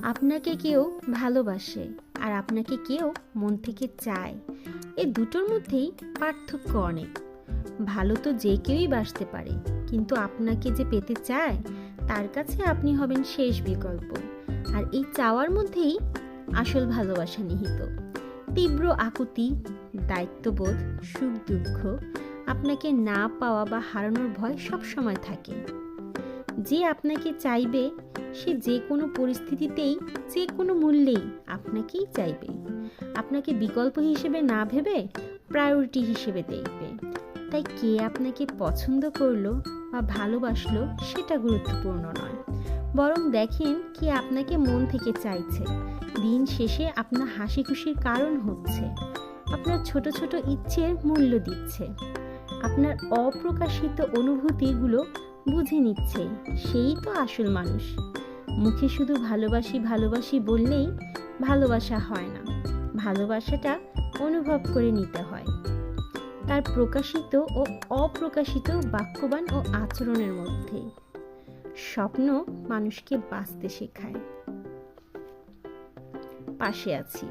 আপনাকে কেউ ভালোবাসে আর আপনাকে কেউ মন থেকে চায়, এই দুটোর মধ্যেই পার্থক্য অনেক। ভালো তো যে কেউই বাসতে পারে, কিন্তু আপনাকে যে পেতে চায় তার কাছে আপনি হবেন শেষ বিকল্প। আর এই চাওয়ার মধ্যেই আসল ভালোবাসা নিহিত। তীব্র আকুতি, দায়িত্ববোধ, সুখ দুঃখ, আপনাকে না পাওয়া বা হারানোর ভয় সব সময় থাকে। যে আপনাকে চাইবে সে যে কোনো পরিস্থিতিতেই, যে কোনো মূল্যেই আপনাকেই চাইবে। আপনাকে বিকল্প হিসেবে না ভেবে প্রায়োরিটি হিসেবে দেখবে। তাই কে আপনাকে পছন্দ করলো বা ভালোবাসলো সেটা গুরুত্বপূর্ণ নয়, বরং দেখেন কে আপনাকে মন থেকে চাইছে। দিন শেষে আপনার হাসি খুশির কারণ হচ্ছে, আপনার ছোট ছোট ইচ্ছের মূল্য দিচ্ছে, আপনার অপ্রকাশিত অনুভূতিগুলো বুঝে নিচ্ছে। সেই তো আসল মানুষ। মুখে শুধু ভালোবাসি ভালোবাসি বললেই ভালোবাসা হয় না, ভালোবাসাটা অনুভব করে নিতে হয়। তার প্রকাশিত ও অপ্রকাশিত বাক্যবান ও আচরণের মধ্যে। স্বপ্ন মানুষকে বাঁচতে শেখায়। পাশে আছি।